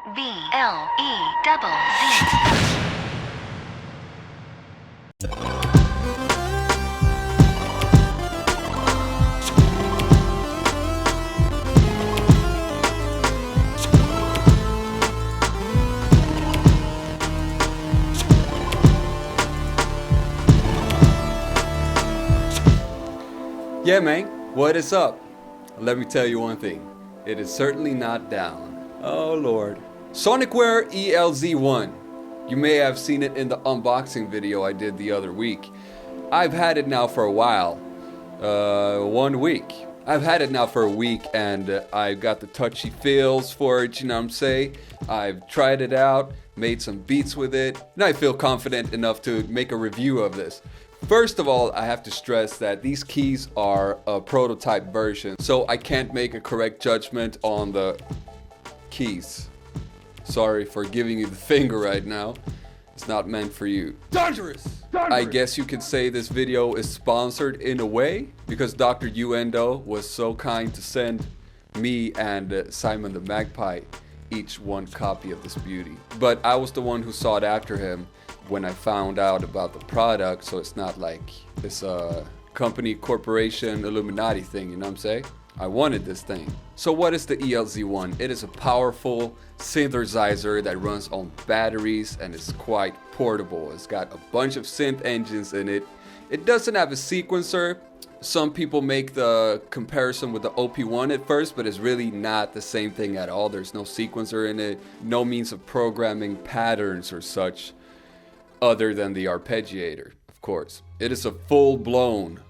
VLE-double-Z. Yeah, man, what is up? Let me tell you one thing. It is certainly not down. Oh, Lord. Sonicware ELZ1. You may have seen it in the unboxing video I did the other week. I've had it now for a while. 1 week. I've had it now for a week and I've got the touchy feels for it, you know what I'm saying? I've tried it out, made some beats with it, and I feel confident enough to make a review of this. First of all, I have to stress that these keys are a prototype version, so I can't make a correct judgment on the keys. Sorry for giving you the finger right now. It's not meant for you. Dangerous! I guess you could say this video is sponsored in a way, because Dr. Endo was so kind to send me and Simon the Magpie each one copy of this beauty. But I was the one who sought after him when I found out about the product, so it's not like it's a company, corporation, Illuminati thing, you know what I'm saying? I wanted this thing. So what is the ELZ1? It is a powerful synthesizer that runs on batteries and is quite portable. It's got a bunch of synth engines in it. It doesn't have a sequencer. Some people make the comparison with the OP1 at first, but it's really not the same thing at all. There's no sequencer in it, no means of programming patterns or such, other than the arpeggiator, of course. It is a full-blown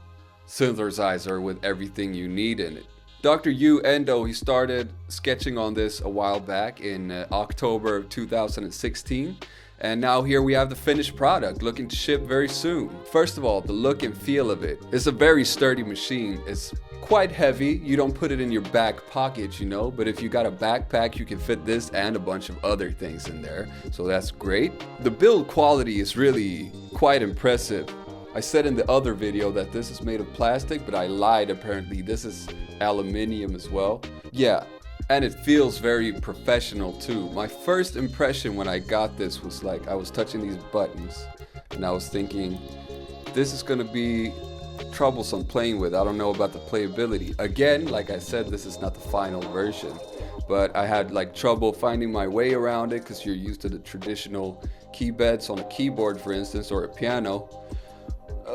synthesizer with everything you need in it. Dr. Endo, he started sketching on this a while back in October of 2016. And now here we have the finished product, looking to ship very soon. First of all, the look and feel of it. It's a very sturdy machine. It's quite heavy. You don't put it in your back pocket, you know, but if you got a backpack, you can fit this and a bunch of other things in there. So that's great. The build quality is really quite impressive. I said in the other video that this is made of plastic, but I lied apparently. This is aluminum as well. Yeah. And it feels very professional too. My first impression when I got this was like, I was touching these buttons and I was thinking, this is gonna be troublesome playing with. I don't know about the playability. Again, like I said, this is not the final version, but I had like trouble finding my way around it because you're used to the traditional key beds on a keyboard, for instance, or a piano.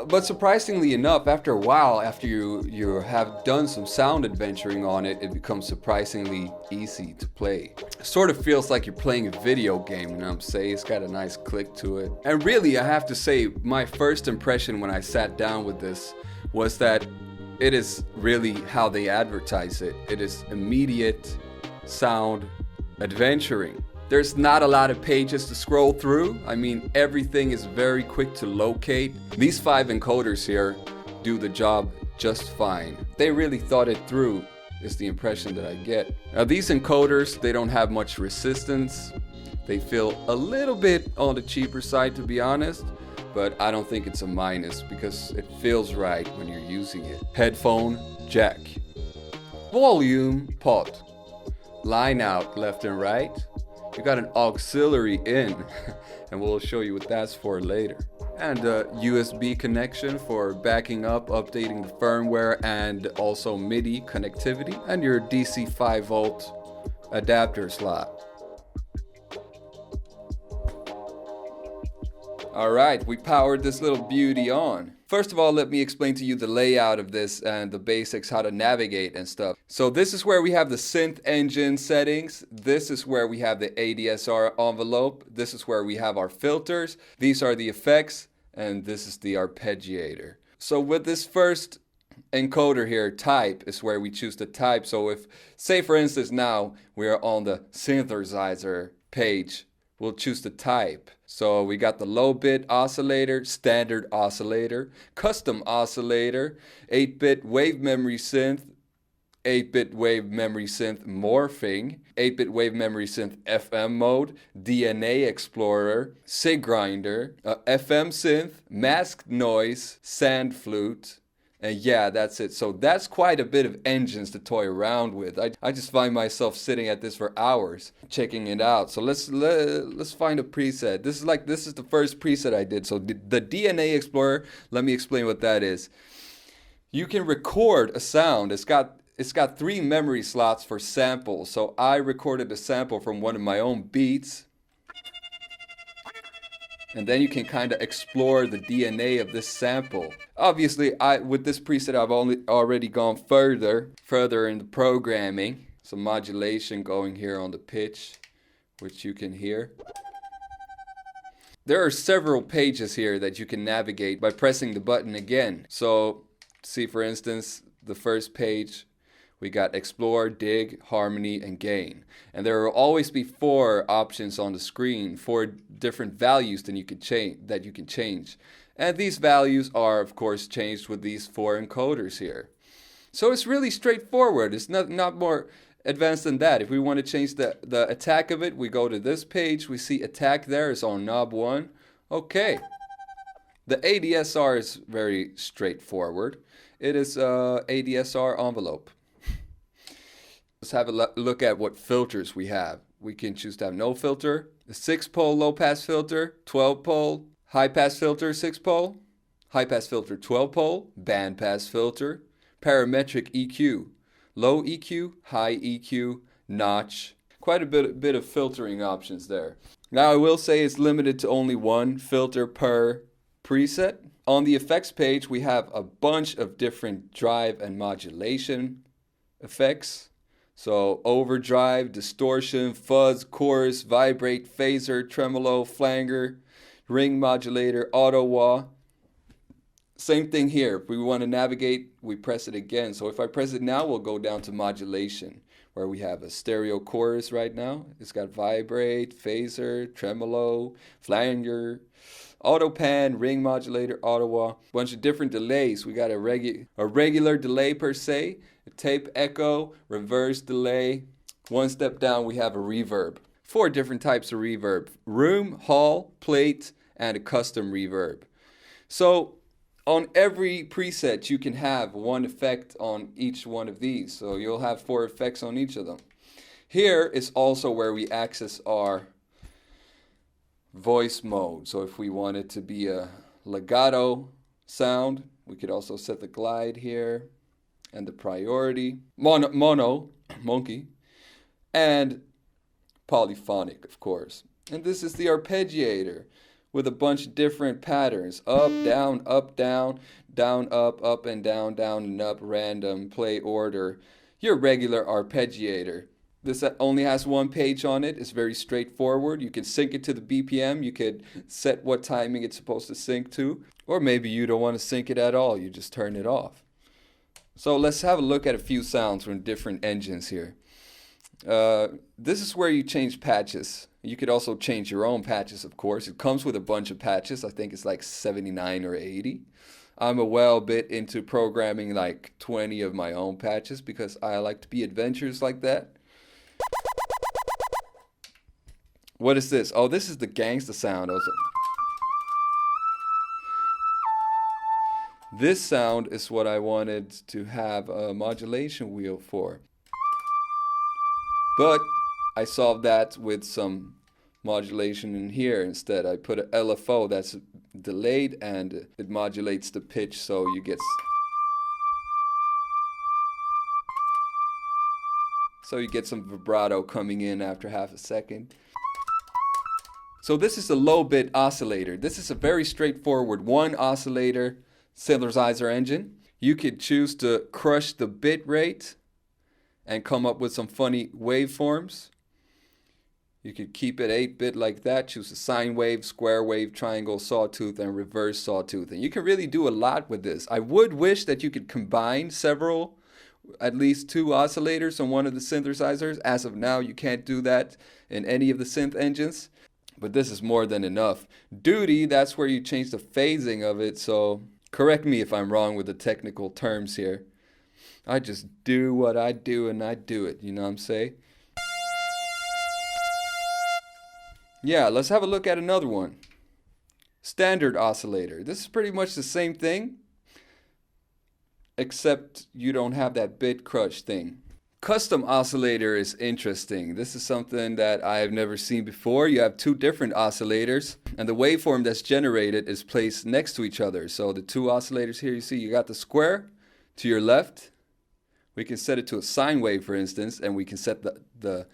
But surprisingly enough, after a while, after you have done some sound adventuring on it, it becomes surprisingly easy to play. It sort of feels like you're playing a video game, you know what I'm saying? It's got a nice click to it. And really, I have to say, my first impression when I sat down with this was that it is really how they advertise it. It is immediate sound adventuring. There's not a lot of pages to scroll through. I mean, everything is very quick to locate. These 5 encoders here do the job just fine. They really thought it through, is the impression that I get. Now these encoders, they don't have much resistance. They feel a little bit on the cheaper side, to be honest, but I don't think it's a minus because it feels right when you're using it. Headphone jack. Volume pot. Line out left and right. You got an auxiliary in, and we'll show you what that's for later. And a USB connection for backing up, updating the firmware, and also MIDI connectivity. And your DC 5 volt adapter slot. Alright, we powered this little beauty on. First of all, let me explain to you the layout of this and the basics, how to navigate and stuff. So this is where we have the synth engine settings. This is where we have the ADSR envelope. This is where we have our filters. These are the effects, and this is the arpeggiator. So with this first encoder here, type, is where we choose the type. So if, say for instance now, we are on the synthesizer page, we'll choose the type. So we got the low bit oscillator, standard oscillator, custom oscillator, 8-bit wave memory synth, 8-bit wave memory synth morphing, 8-bit wave memory synth FM mode, DNA explorer, SIG grinder, FM synth, masked noise, sand flute, And yeah, that's it. So that's quite a bit of engines to toy around with. I just find myself sitting at this for hours checking it out. So let's find a preset. This is the first preset I did. So the DNA Explorer, let me explain what that is. You can record a sound. It's got 3 memory slots for samples. So I recorded a sample from one of my own beats. And then you can kind of explore the DNA of this sample. Obviously, with this preset, I've already gone further in the programming. Some modulation going here on the pitch, which you can hear. There are several pages here that you can navigate by pressing the button again. So, see for instance, the first page. We got explore, dig, harmony, and gain. And there will always be 4 options on the screen, 4 different values that you can change. And these values are, of course, changed with these 4 encoders here. So it's really straightforward. It's not more advanced than that. If we want to change the attack of it, we go to this page. We see attack there is on knob 1. Okay. The ADSR is very straightforward. It is ADSR envelope. Let's have a look at what filters we have. We can choose to have no filter, a 6-pole low-pass filter, 12-pole, high-pass filter 6-pole, high-pass filter 12-pole, band-pass filter, parametric EQ, low EQ, high EQ, notch. Quite a bit of filtering options there. Now I will say it's limited to only 1 filter per preset. On the effects page we have a bunch of different drive and modulation effects. So overdrive, distortion, fuzz, chorus, vibrate, phaser, tremolo, flanger, ring modulator, auto wah. Same thing here. If we want to navigate, we press it again. So if I press it now, we'll go down to modulation, where we have a stereo chorus right now. It's got vibrate, phaser, tremolo, flanger, auto pan, ring modulator, auto wah. Bunch of different delays. We got a regular delay per se, a tape echo, reverse delay. One step down, we have a reverb. 4 different types of reverb: room, hall, plate, and a custom reverb. So on every preset, you can have 1 effect on each one of these. So you'll have 4 effects on each of them. Here is also where we access our voice mode. So if we want it to be a legato sound, we could also set the glide here and the priority, mono, monkey, and polyphonic, of course. And this is the arpeggiator with a bunch of different patterns: up, down, down, up and down and up, random, play order. Your regular arpeggiator. This only has 1 page on it. It's very straightforward. You can sync it to the BPM. You could set what timing it's supposed to sync to. Or maybe you don't want to sync it at all. You just turn it off. So let's have a look at a few sounds from different engines here. This is where you change patches. You could also change your own patches, of course. It comes with a bunch of patches. I think it's like 79 or 80. I'm a bit into programming like 20 of my own patches because I like to be adventurous like that. What is this? Oh, this is the gangsta sound also. This sound is what I wanted to have a modulation wheel for. But I solved that with some modulation in here instead. I put an LFO that's delayed and it modulates the pitch so you get some vibrato coming in after half a second. So this is a low bit oscillator. This is a very straightforward 1 oscillator synthesizer engine. You could choose to crush the bit rate and come up with some funny waveforms. You could keep it 8-bit like that, choose a sine wave, square wave, triangle, sawtooth, and reverse sawtooth. And you can really do a lot with this. I would wish that you could combine at least 2 oscillators on one of the synthesizers. As of now, you can't do that in any of the synth engines. But this is more than enough. Duty, that's where you change the phasing of it. So correct me if I'm wrong with the technical terms here. I just do what I do and I do it. You know what I'm saying? Yeah, let's have a look at another one. Standard oscillator. This is pretty much the same thing. except you don't have that bit crush thing. Custom oscillator is interesting. This is something that I have never seen before. You have two different oscillators, and the waveform that's generated is placed next to each other. So the two oscillators here, you see you got the square to your left. We can set it to a sine wave, for instance, and we can set the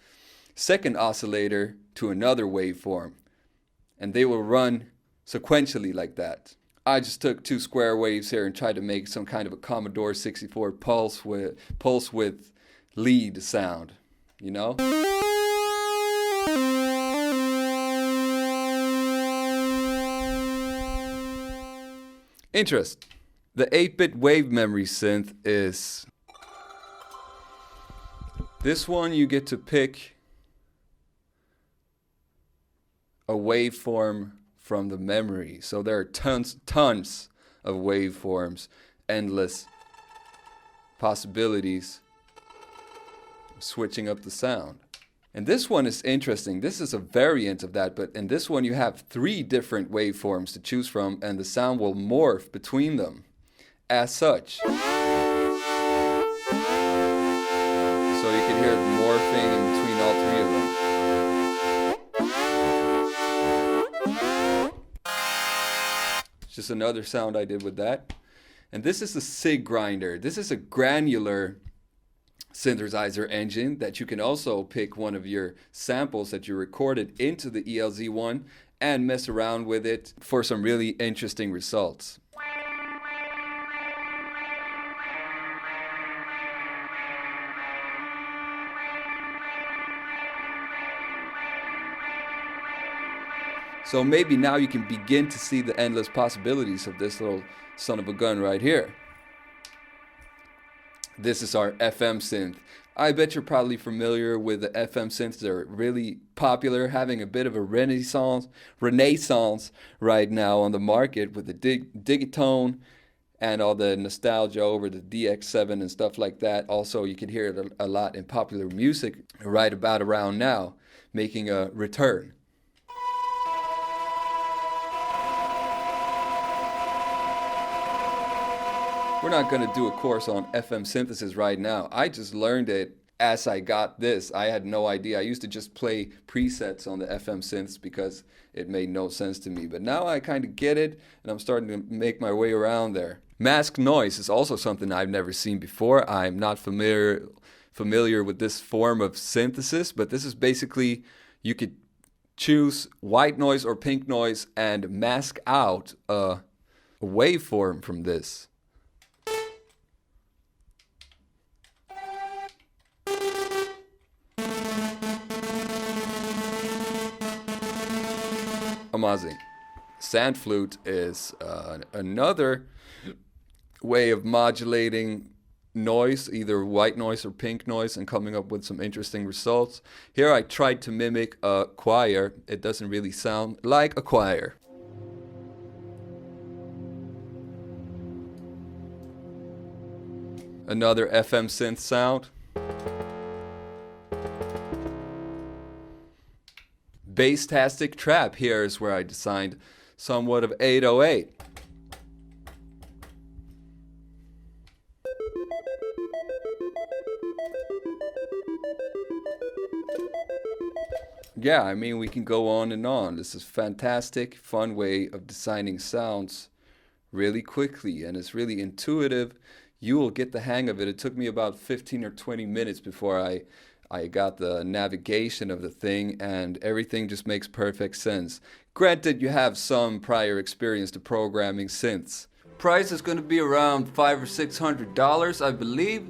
second oscillator to another waveform. And they will run sequentially like that. I just took two square waves here and tried to make some kind of a Commodore 64 pulse with lead sound, you know? Interest. The 8-bit wave memory synth is this one. You get to pick a waveform from the memory. So there are tons of waveforms, endless possibilities, switching up the sound. And this one is interesting. This is a variant of that, but in this one you have 3 different waveforms to choose from, and the sound will morph between them as such. So you can hear it morphing in between all 3 of them. It's just another sound I did with that. And this is a SIG grinder. This is a granular synthesizer engine that you can also pick one of your samples that you recorded into the ELZ1 and mess around with it for some really interesting results. So maybe now you can begin to see the endless possibilities of this little son of a gun right here. This is our FM synth. I bet you're probably familiar with the FM synths. They're really popular, having a bit of a renaissance right now on the market with the Digitone and all the nostalgia over the DX7 and stuff like that. Also, you can hear it a lot in popular music right about around now, making a return. We're not going to do a course on FM synthesis right now. I just learned it as I got this. I had no idea. I used to just play presets on the FM synths because it made no sense to me. But now I kind of get it, and I'm starting to make my way around there. Mask noise is also something I've never seen before. I'm not familiar with this form of synthesis, but this is basically, you could choose white noise or pink noise and mask out a waveform from this. Amazing. Sand flute is another way of modulating noise, either white noise or pink noise, and coming up with some interesting results. Here I tried to mimic a choir. It doesn't really sound like a choir. Another FM synth sound. Bass-tastic trap. Here is where I designed somewhat of 808. Yeah, I mean, we can go on and on. This is a fantastic, fun way of designing sounds really quickly, and it's really intuitive. You will get the hang of it. It took me about 15 or 20 minutes before I got the navigation of the thing, and everything just makes perfect sense. Granted, you have some prior experience to programming synths. Price is going to be around $500 or $600, I believe.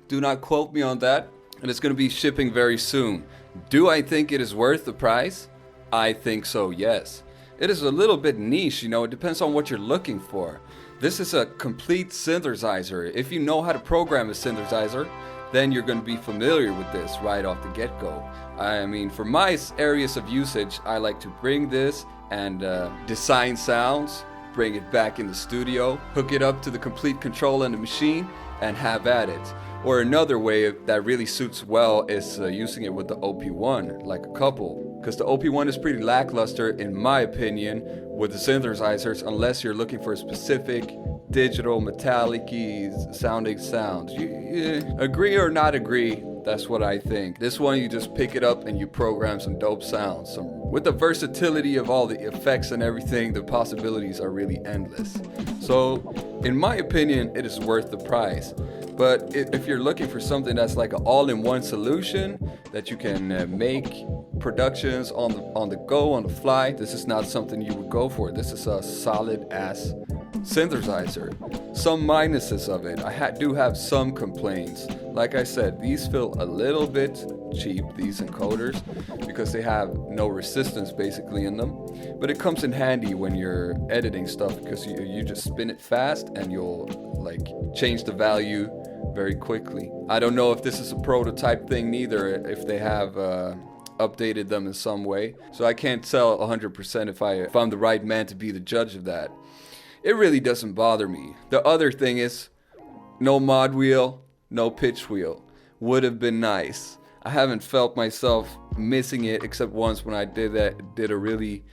Do not quote me on that. And it's going to be shipping very soon. Do I think it is worth the price? I think so, yes. It is a little bit niche, you know, it depends on what you're looking for. This is a complete synthesizer. If you know how to program a synthesizer, then you're going to be familiar with this right off the get-go. I mean, for my areas of usage, I like to bring this and design sounds, bring it back in the studio, hook it up to the complete control on the machine, and have at it. Or another way that really suits well is using it with the OP1, like a couple. Because the OP1 is pretty lackluster, in my opinion, with the synthesizers, unless you're looking for a specific digital metallic sounding sounds. You agree or not agree? That's what I think. This one, you just pick it up and you program some dope sounds. With the versatility of all the effects and everything, the possibilities are really endless. So, in my opinion, it is worth the price. But if you're looking for something that's like an all-in-one solution that you can make productions on the go, on the fly, this is not something you would go for. This is a solid-ass synthesizer. Some minuses of it. I do have some complaints. Like I said, these feel a little bit cheap, these encoders, because they have no resistance basically in them. But it comes in handy when you're editing stuff, because you just spin it fast and you'll like change the value very quickly. I don't know if this is a prototype thing neither, if they have updated them in some way. So I can't tell 100% if I'm the right man to be the judge of that. It really doesn't bother me. The other thing is, no mod wheel, no pitch wheel. Would have been nice. I haven't felt myself missing it except once when I did a really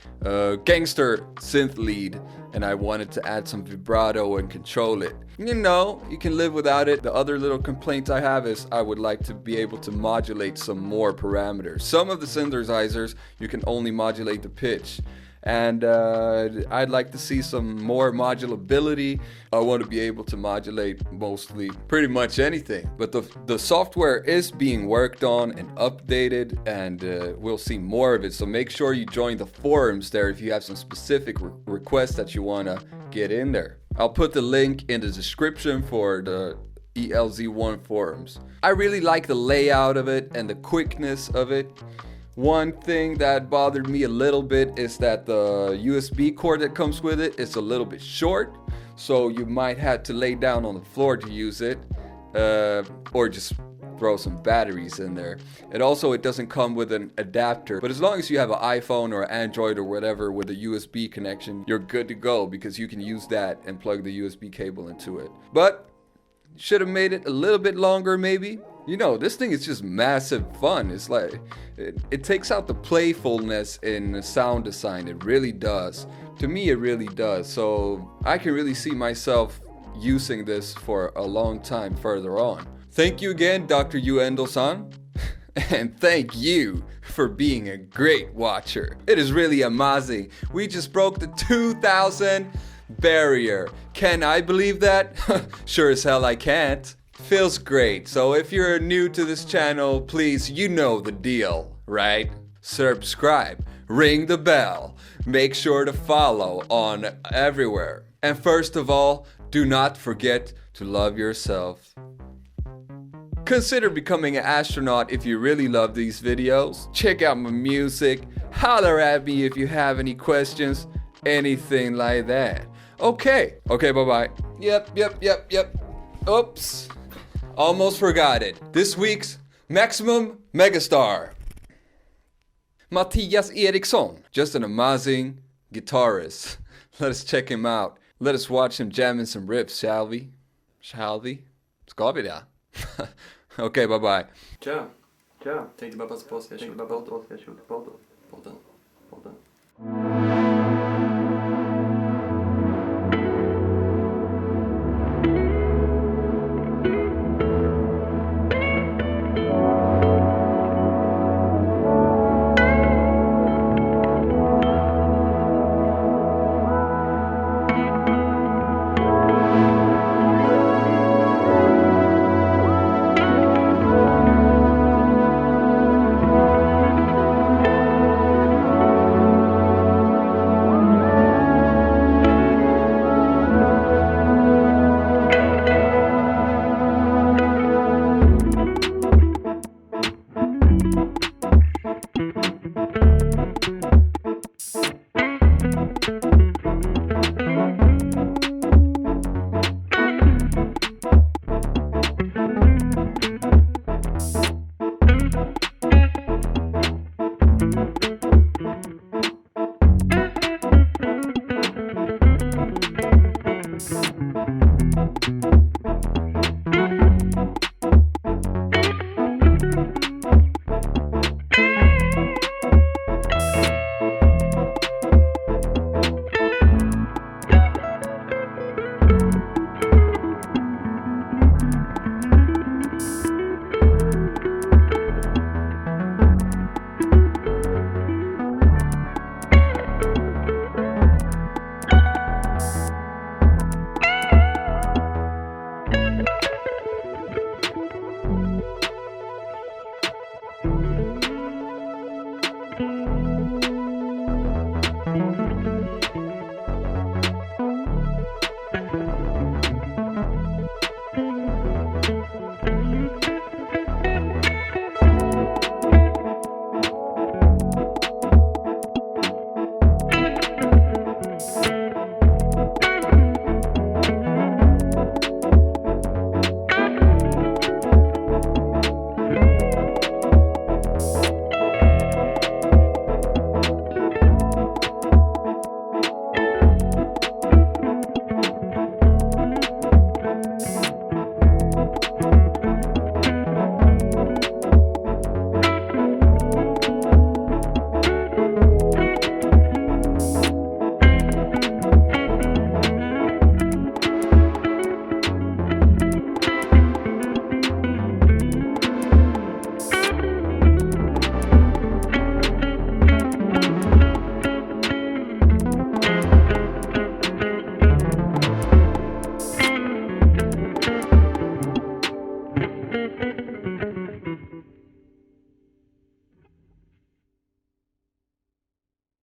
gangster synth lead and I wanted to add some vibrato and control it. You know, you can live without it. The other little complaint I have is I would like to be able to modulate some more parameters. Some of the synthesizers, you can only modulate the pitch. And I'd like to see some more modulability. I want to be able to modulate mostly pretty much anything. But the software is being worked on and updated, and we'll see more of it. So make sure you join the forums there if you have some specific requests that you want to get in there. I'll put the link in the description for the ELZ1 forums. I really like the layout of it and the quickness of it. One thing that bothered me a little bit is that the USB cord that comes with it is a little bit short, so you might have to lay down on the floor to use it, or just throw some batteries in there. And also it doesn't come with an adapter, but as long as you have an iPhone or Android or whatever with a USB connection, you're good to go, because you can use that and plug the USB cable into it. But should have made it a little bit longer maybe. You know, this thing is just massive fun. It's like, it takes out the playfulness in the sound design. It really does. To me, it really does. So I can really see myself using this for a long time further on. Thank you again, Dr. Yu-Endo-san. And thank you for being a great watcher. It is really amazing. We just broke the 2,000 barrier. Can I believe that? Sure as hell I can't. Feels great. So if you're new to this channel, please, you know the deal, right? Subscribe, ring the bell, make sure to follow on everywhere. And first of all, do not forget to love yourself. Consider becoming an astronaut if you really love these videos. Check out my music, holler at me if you have any questions, anything like that. Okay, bye-bye. Yep. Oops. Almost forgot it. This week's Maximum Megastar. Mattias Eriksson. Just an amazing guitarist. Let us check him out. Let us watch him jamming some riffs, shall we? Ska vi det? Okej, bye-bye. Tja. Tänkte bara passa på att jag kört podden. Hej.